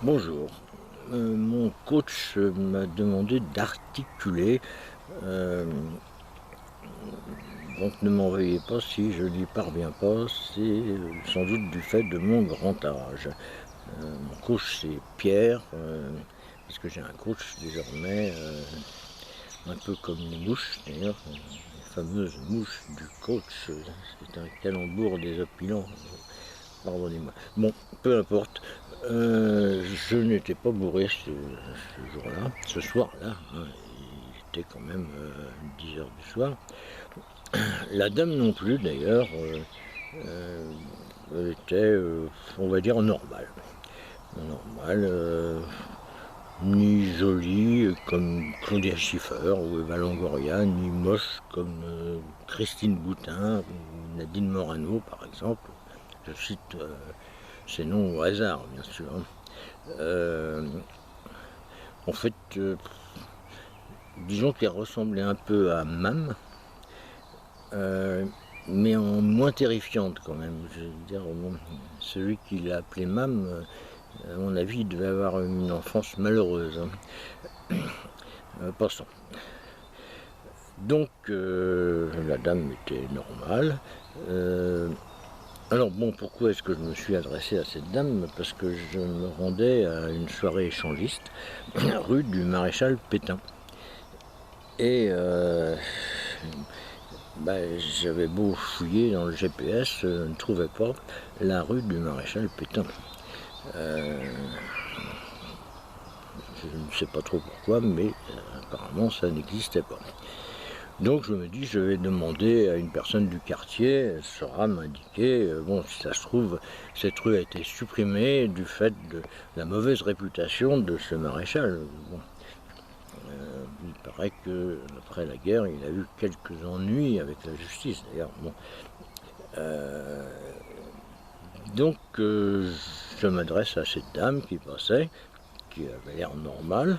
Bonjour. Mon coach m'a demandé d'articuler, euh, donc ne m'en veuillez pas si je n'y parviens pas, c'est sans doute du fait de mon grand âge. Mon coach c'est Pierre, parce que j'ai un coach désormais, un peu comme les mouches d'ailleurs, les fameuses mouches du coach, c'est un calembour désopilant. Pardonnez-moi. Bon, peu importe. Je n'étais pas bourré ce jour-là, ce soir-là. Hein, il était quand même 10 heures du soir. La dame non plus, d'ailleurs, était, on va dire, normale. Normale, ni jolie comme Claudia Schiffer ou Eva Longoria, ni moche comme Christine Boutin ou Nadine Morano, par exemple. Je cite ces noms au hasard, bien sûr. En fait, disons qu'elle ressemblait un peu à Mam, mais en moins terrifiante quand même. Je veux dire, bon, celui qui l'a appelé Mam, à mon avis, il devait avoir une enfance malheureuse. Hein. Passons. Donc, la dame était normale. Alors bon, pourquoi est-ce que je me suis adressé à cette dame? Parce que je me rendais à une soirée échangiste, rue du Maréchal Pétain. Et j'avais beau fouiller dans le GPS, je ne trouvais pas la rue du Maréchal Pétain. Je ne sais pas trop pourquoi, mais apparemment ça n'existait pas. Donc je me dis, je vais demander à une personne du quartier, elle saura m'indiquer, bon, si ça se trouve, cette rue a été supprimée du fait de la mauvaise réputation de ce maréchal. Bon, il paraît qu'après la guerre, il a eu quelques ennuis avec la justice, d'ailleurs. Bon. Donc je m'adresse à cette dame qui passait, qui avait l'air normale.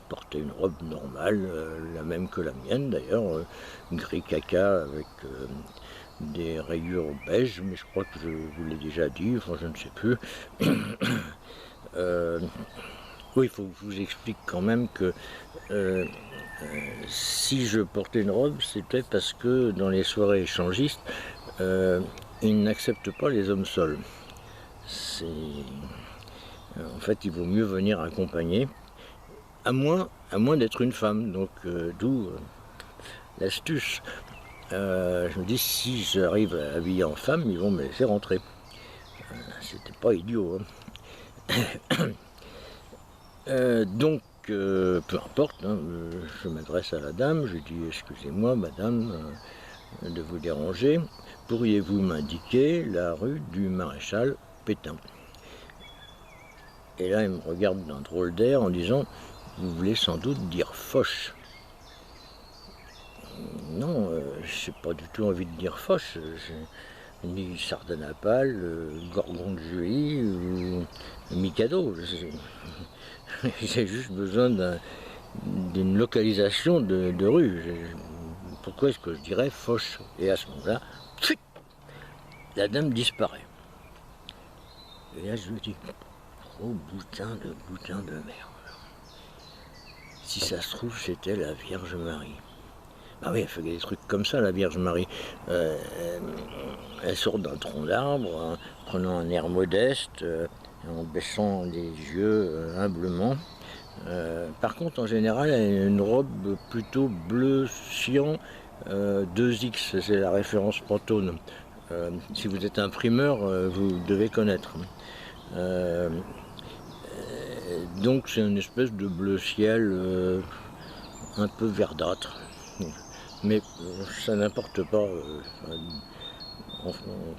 Portait une robe normale, la même que la mienne d'ailleurs, gris caca avec des rayures beige, mais je crois que je vous l'ai déjà dit, enfin je ne sais plus. Oui, il faut que je vous explique quand même que si je portais une robe, c'était parce que dans les soirées échangistes, ils n'acceptent pas les hommes seuls. En fait, il vaut mieux venir accompagné. À moins d'être une femme, donc d'où l'astuce. Je me dis, si j'arrive à habiller en femme, ils vont me laisser rentrer. C'était pas idiot. Hein. Donc, peu importe, hein, je m'adresse à la dame, je dis, excusez-moi madame de vous déranger, pourriez-vous m'indiquer la rue du Maréchal Pétain? Et là, elle me regarde d'un drôle d'air en disant, vous voulez sans doute dire Foch. Non, je n'ai pas du tout envie de dire Foch. Ni Sardanapale, Gorgon de Julie ou Mikado. J'ai juste besoin d'une localisation de rue. Pourquoi est-ce que je dirais Foch? Et à ce moment-là, la dame disparaît. Et là, je lui dis, oh boutin de merde. Si ça se trouve, c'était la Vierge Marie. Ah oui, elle fait des trucs comme ça, la Vierge Marie. Elle sort d'un tronc d'arbre, en prenant un air modeste, en baissant les yeux humblement. Par contre, en général, elle a une robe plutôt bleu cyan, 2X, c'est la référence Pantone. Si vous êtes imprimeur, vous devez connaître. Donc c'est une espèce de bleu ciel un peu verdâtre. Mais ça n'importe pas. On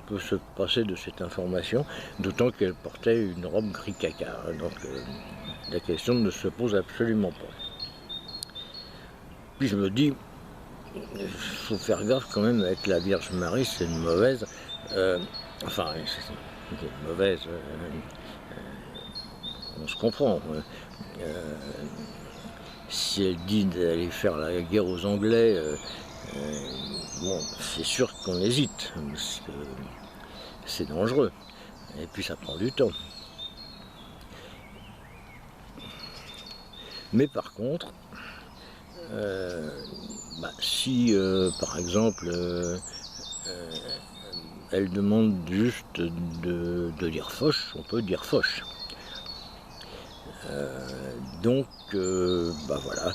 peut se passer de cette information, d'autant qu'elle portait une robe gris caca. Donc la question ne se pose absolument pas. Puis je me dis, il faut faire gaffe quand même avec la Vierge Marie, c'est une mauvaise. Enfin, c'est une mauvaise. On se comprend. Si elle dit d'aller faire la guerre aux Anglais, bon, c'est sûr qu'on hésite, parce que c'est dangereux. Et puis ça prend du temps. Mais par contre, si par exemple elle demande juste de dire Foch, on peut dire Foch. Donc voilà,